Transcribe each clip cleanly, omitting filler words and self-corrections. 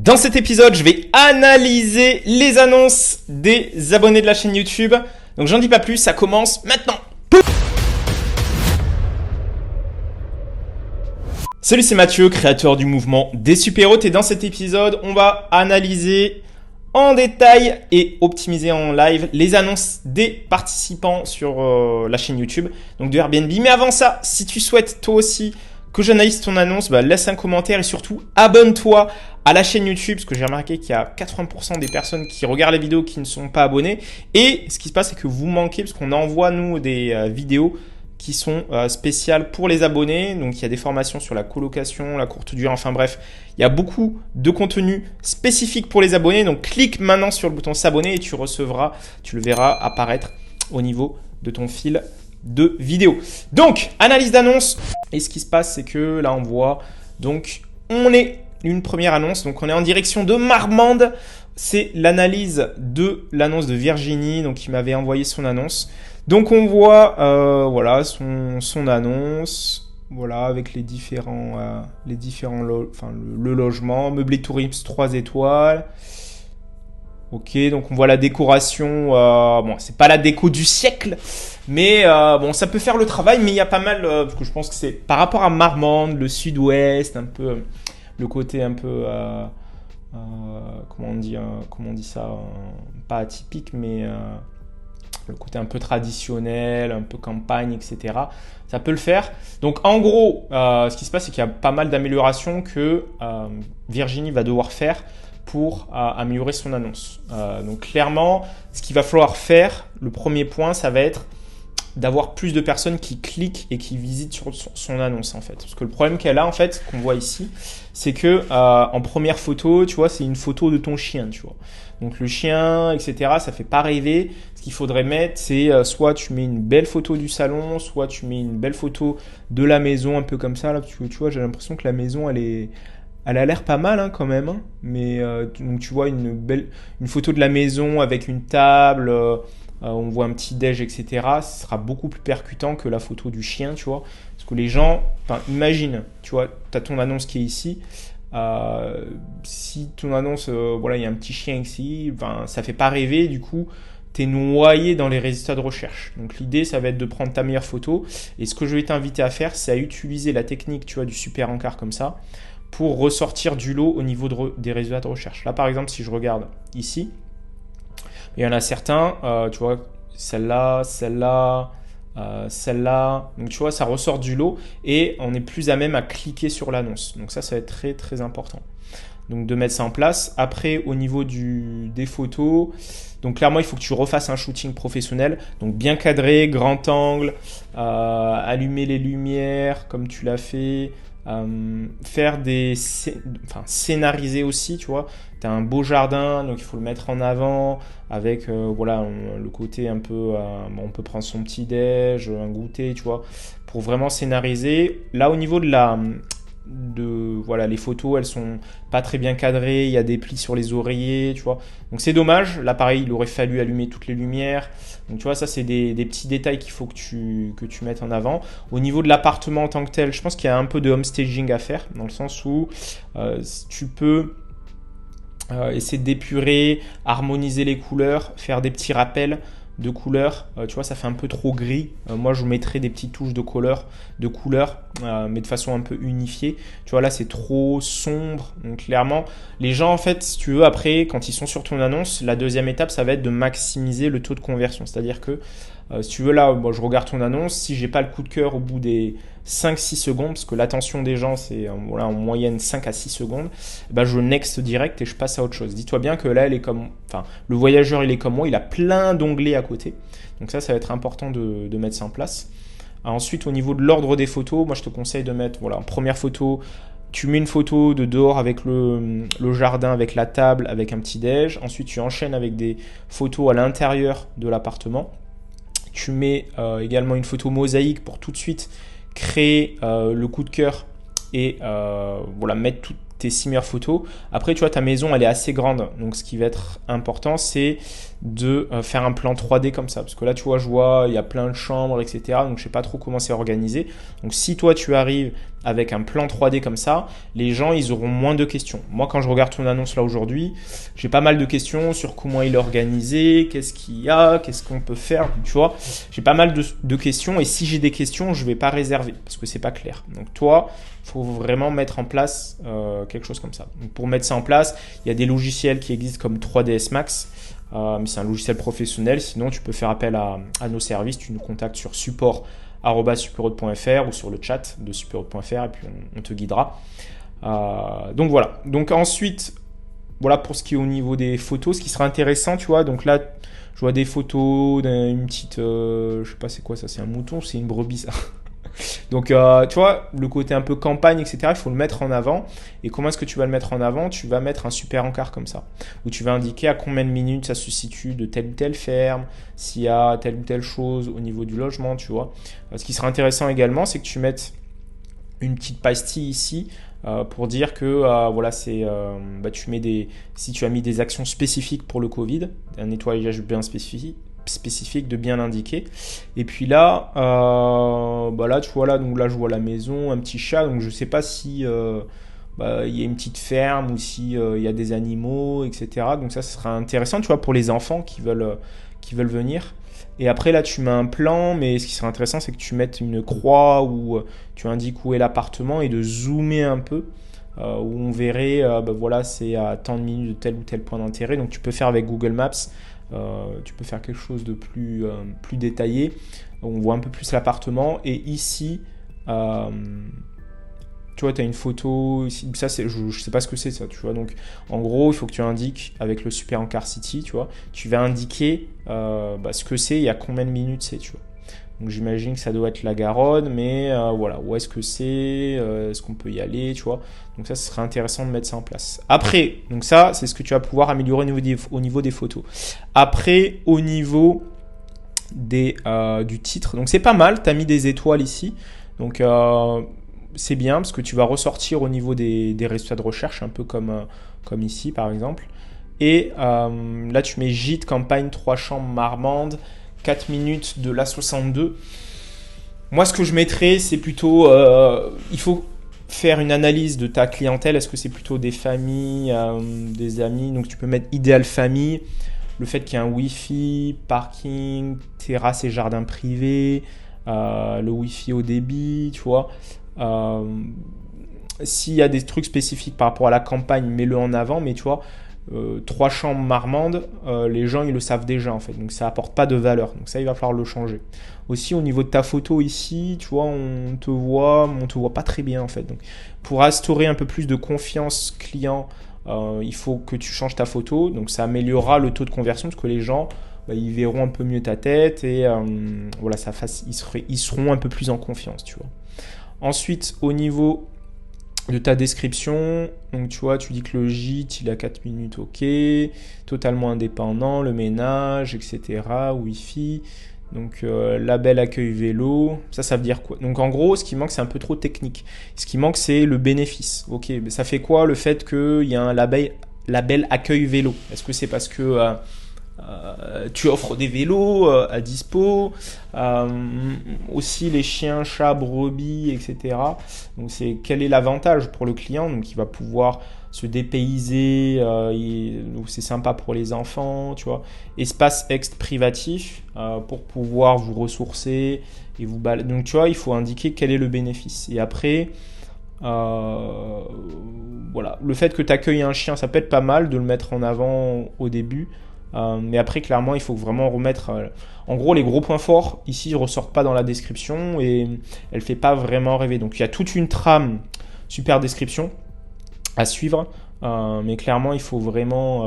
Dans cet épisode, je vais analyser les annonces des abonnés de la chaîne YouTube. Donc j'en dis pas plus, ça commence maintenant. Salut, c'est Mathieu, créateur du mouvement des super-héros. Et dans cet épisode, on va analyser en détail et optimiser en live les annonces des participants sur la chaîne YouTube, donc de Airbnb. Mais avant ça, si tu souhaites toi aussi que j'analyse ton annonce, laisse un commentaire et surtout abonne-toi à la chaîne YouTube, parce que j'ai remarqué qu'il y a 80% des personnes qui regardent les vidéos qui ne sont pas abonnées. Et ce qui se passe, c'est que vous manquez, parce qu'on envoie nous des vidéos qui sont spéciales pour les abonnés. Donc il y a des formations sur la colocation, la courte durée, enfin bref, il y a beaucoup de contenu spécifique pour les abonnés. Donc clique maintenant sur le bouton s'abonner et tu le verras apparaître au niveau de ton fil de vidéos. Donc analyse d'annonce. Et ce qui se passe, c'est que là on voit, donc on est une première annonce, donc on est en direction de Marmande. C'est l'analyse de l'annonce de Virginie, donc qui m'avait envoyé son annonce. Donc on voit voilà son annonce, voilà, avec le logement, meublé tourisme 3 étoiles. Ok, donc on voit la décoration, bon c'est pas la déco du siècle, mais bon ça peut faire le travail, mais il y a pas mal, parce que je pense que c'est par rapport à Marmande, le sud-ouest, un peu le côté un peu, comment on dit ça, pas atypique, mais le côté un peu traditionnel, un peu campagne, etc. Ça peut le faire. Donc en gros, ce qui se passe, c'est qu'il y a pas mal d'améliorations que Virginie va devoir faire pour améliorer son annonce. Donc clairement, ce qu'il va falloir faire, le premier point, ça va être d'avoir plus de personnes qui cliquent et qui visitent sur son annonce en fait. Parce que le problème qu'elle a en fait, qu'on voit ici, c'est que en première photo, tu vois, c'est une photo de ton chien, tu vois. Donc le chien, etc., ça fait pas rêver. Ce qu'il faudrait mettre, c'est soit tu mets une belle photo du salon, soit tu mets une belle photo de la maison, un peu comme ça. Là, tu vois, j'ai l'impression que la maison, elle a l'air pas mal quand même. Hein. Mais donc tu vois une photo de la maison avec une table. On voit un petit déj, etc. Ce sera beaucoup plus percutant que la photo du chien, tu vois. Parce que les gens, imagine, tu vois, tu as ton annonce qui est ici. Si ton annonce, voilà, il y a un petit chien ici, ça fait pas rêver, du coup, tu es noyé dans les résultats de recherche. Donc l'idée, ça va être de prendre ta meilleure photo. Et ce que je vais t'inviter à faire, c'est à utiliser la technique, tu vois, du super encart comme ça, pour ressortir du lot au niveau des résultats de recherche. Là, par exemple, si je regarde ici, il y en a certains, tu vois, celle-là, celle-là. Donc, tu vois, ça ressort du lot et on est plus à même à cliquer sur l'annonce. Donc, ça va être très, très important. Donc, de mettre ça en place. Après, au niveau des photos, donc clairement, il faut que tu refasses un shooting professionnel. Donc, bien cadré, grand angle, allumer les lumières comme tu l'as fait. Faire scénariser aussi, tu vois, tu as un beau jardin, donc il faut le mettre en avant avec voilà, le côté un peu, on peut prendre son petit déj, un goûter, tu vois, pour vraiment scénariser. Là au niveau voilà, les photos, elles sont pas très bien cadrées, il y a des plis sur les oreillers, tu vois. Donc c'est dommage, là pareil, il aurait fallu allumer toutes les lumières. Donc tu vois, ça c'est des petits détails qu'il faut que tu mettes en avant. Au niveau de l'appartement en tant que tel, je pense qu'il y a un peu de home staging à faire, dans le sens où tu peux essayer d'épurer, harmoniser les couleurs, faire des petits rappels de couleurs, tu vois, ça fait un peu trop gris. Moi, je mettrais des petites touches de couleurs, mais de façon un peu unifiée. Tu vois, là, c'est trop sombre. Donc, clairement, les gens, en fait, si tu veux, après, quand ils sont sur ton annonce, la deuxième étape, ça va être de maximiser le taux de conversion. C'est-à-dire que, si tu veux, là, je regarde ton annonce. Si j'ai pas le coup de cœur au bout des 5-6 secondes, parce que l'attention des gens, c'est voilà, en moyenne 5 à 6 secondes, je next direct et je passe à autre chose. Dis-toi bien que là, le voyageur, il est comme moi, il a plein d'onglets à côté. Donc ça va être important de mettre ça en place. Ensuite, au niveau de l'ordre des photos, moi, je te conseille de mettre, voilà, en première photo, tu mets une photo de dehors avec le jardin, avec la table, avec un petit déj. Ensuite, tu enchaînes avec des photos à l'intérieur de l'appartement. Tu mets également une photo mosaïque pour tout de suite créer le coup de cœur et voilà, mettre toutes tes 6 meilleures photos. Après, tu vois, ta maison, elle est assez grande. Donc, ce qui va être important, c'est de faire un plan 3D comme ça. Parce que là, tu vois, il y a plein de chambres, etc. Donc, je ne sais pas trop comment c'est organisé. Donc, si toi, tu arrives avec un plan 3D comme ça, les gens, ils auront moins de questions. Moi, quand je regarde ton annonce là aujourd'hui, j'ai pas mal de questions sur comment il est organisé, qu'est-ce qu'il y a, qu'est-ce qu'on peut faire, tu vois. J'ai pas mal de questions et si j'ai des questions, je vais pas réserver parce que c'est pas clair. Donc toi, il faut vraiment mettre en place quelque chose comme ça. Donc, pour mettre ça en place, il y a des logiciels qui existent comme 3ds Max, mais c'est un logiciel professionnel. Sinon, tu peux faire appel à nos services. Tu nous contactes sur support@superroad.fr ou sur le chat de superroad.fr et puis on te guidera. Donc voilà. Donc ensuite, voilà pour ce qui est au niveau des photos. Ce qui sera intéressant, tu vois. Donc là, je vois des photos d'une petite, je sais pas c'est quoi ça, c'est un mouton, c'est une brebis ça. Donc, tu vois, le côté un peu campagne, etc., il faut le mettre en avant. Et comment est-ce que tu vas le mettre en avant? Tu vas mettre un super encart comme ça, où tu vas indiquer à combien de minutes ça se situe de telle ou telle ferme, s'il y a telle ou telle chose au niveau du logement, tu vois. Ce qui sera intéressant également, c'est que tu mettes une petite pastille ici pour dire que voilà, tu mets si tu as mis des actions spécifiques pour le Covid, un nettoyage bien spécifique de bien l'indiquer. Et puis là, là, tu vois là, donc là je vois la maison, un petit chat, donc je sais pas si il y a une petite ferme ou si il y a des animaux, etc. Donc ça sera intéressant, tu vois, pour les enfants qui veulent venir. Et après là, tu mets un plan, mais ce qui serait intéressant, c'est que tu mettes une croix où tu indiques où est l'appartement et de zoomer un peu. Où on verrait, voilà, c'est à tant de minutes de tel ou tel point d'intérêt. Donc tu peux faire avec Google Maps. Tu peux faire quelque chose de plus détaillé. On voit un peu plus l'appartement. Et ici, tu vois, tu as une photo. Ici, ça, je ne sais pas ce que c'est ça. Tu vois, donc, en gros, il faut que tu indiques avec le Super Encart City. Tu vois, tu vas indiquer ce que c'est et à combien de minutes c'est. Tu vois. Donc j'imagine que ça doit être la Garonne, mais voilà, où est-ce que c'est, est-ce qu'on peut y aller, tu vois. Donc ça, ce serait intéressant de mettre ça en place. Après, donc ça, c'est ce que tu vas pouvoir améliorer au niveau des photos. Après, au niveau du titre, donc c'est pas mal, tu as mis des étoiles ici. Donc c'est bien parce que tu vas ressortir au niveau des résultats de recherche, un peu comme ici par exemple. Et là, tu mets gîte, campagne, 3 chambres, Marmande. 4 minutes de l'A62. Moi, ce que je mettrais, c'est plutôt... il faut faire une analyse de ta clientèle. Est-ce que c'est plutôt des familles, des amis? Donc, tu peux mettre idéal famille. Le fait qu'il y ait un Wi-Fi, parking, terrasse et jardin privé, le Wi-Fi au débit, tu vois. S'il y a des trucs spécifiques par rapport à la campagne, mets-le en avant. Mais tu vois... 3 chambres Marmande, les gens ils le savent déjà en fait, donc ça apporte pas de valeur, donc ça il va falloir le changer. Aussi au niveau de ta photo ici, tu vois, on te voit pas très bien en fait, donc pour instaurer un peu plus de confiance client, il faut que tu changes ta photo, donc ça améliorera le taux de conversion parce que les gens ils verront un peu mieux ta tête et voilà, ils seront un peu plus en confiance, tu vois. Ensuite au niveau de ta description, donc tu vois, tu dis que le gîte il a 4 minutes, ok, totalement indépendant, le ménage, etc., Wi-Fi, donc label accueil vélo, ça veut dire quoi? Donc en gros, ce qui manque, c'est un peu trop technique. Ce qui manque, c'est le bénéfice. Ok, mais ça fait quoi le fait qu'il y a un label accueil vélo? Est-ce que c'est parce que tu offres des vélos à dispo, aussi les chiens, chats, brebis, etc. Donc quel est l'avantage pour le client? Donc il va pouvoir se dépayser, c'est sympa pour les enfants, tu vois. Espace privatif pour pouvoir vous ressourcer et vous balader. Donc tu vois, il faut indiquer quel est le bénéfice. Et après, voilà, le fait que tu accueilles un chien, ça peut être pas mal de le mettre en avant au début. Mais après, clairement, il faut vraiment remettre... en gros, les gros points forts, ici, ne ressortent pas dans la description et elle ne fait pas vraiment rêver. Donc, il y a toute une trame, super description à suivre. Mais clairement, il faut vraiment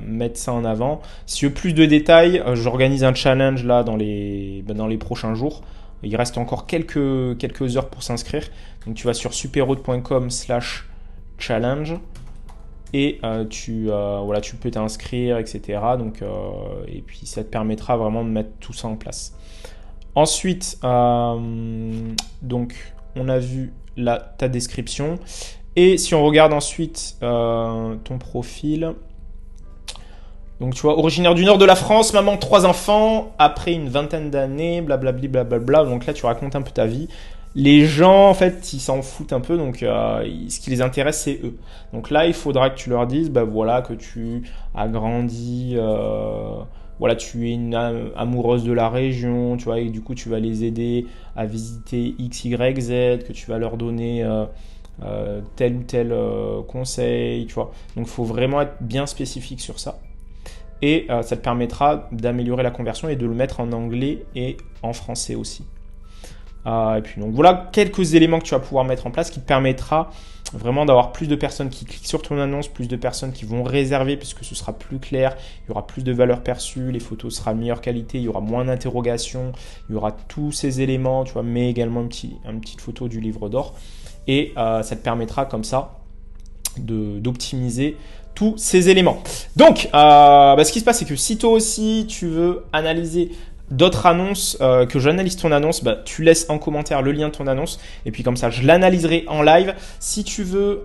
mettre ça en avant. Si tu veux plus de détails, j'organise un challenge là dans les prochains jours. Il reste encore quelques heures pour s'inscrire. Donc, tu vas sur superroad.com/challenge. Et tu peux t'inscrire, etc. Donc, et puis ça te permettra vraiment de mettre tout ça en place. Ensuite, donc on a vu là ta description. Et si on regarde ensuite ton profil, donc tu vois, originaire du nord de la France, maman de 3 enfants, après une vingtaine d'années, blablabli, blablabla. Donc là tu racontes un peu ta vie. les gens, en fait, ils s'en foutent un peu, donc ce qui les intéresse, c'est eux. Donc là, il faudra que tu leur dises, bah voilà, que tu as grandi, voilà, tu es une amoureuse de la région, tu vois, et du coup, tu vas les aider à visiter X, Y, Z, que tu vas leur donner tel ou tel conseil, tu vois. Donc, il faut vraiment être bien spécifique sur ça. Et ça te permettra d'améliorer la conversion et de le mettre en anglais et en français aussi. Et puis donc voilà quelques éléments que tu vas pouvoir mettre en place qui te permettra vraiment d'avoir plus de personnes qui cliquent sur ton annonce, plus de personnes qui vont réserver puisque ce sera plus clair, il y aura plus de valeur perçue, les photos seront de meilleure qualité, il y aura moins d'interrogations, il y aura tous ces éléments, tu vois, mais également une petite photo du livre d'or. Et ça te permettra comme ça d'optimiser tous ces éléments. Donc, ce qui se passe, c'est que si toi aussi tu veux analyser d'autres annonces, que j'analyse ton annonce, tu laisses en commentaire le lien de ton annonce et puis comme ça je l'analyserai en live. Si tu veux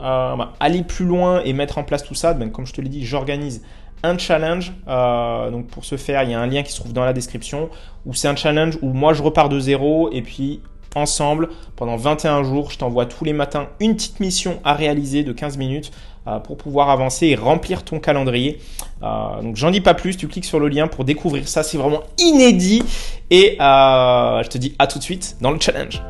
aller plus loin et mettre en place tout ça, comme je te l'ai dit, j'organise un challenge. Donc pour ce faire, il y a un lien qui se trouve dans la description où c'est un challenge où moi je repars de zéro et puis ensemble, pendant 21 jours, je t'envoie tous les matins une petite mission à réaliser de 15 minutes pour pouvoir avancer et remplir ton calendrier. Donc j'en dis pas plus, tu cliques sur le lien pour découvrir ça, c'est vraiment inédit et je te dis à tout de suite dans le challenge.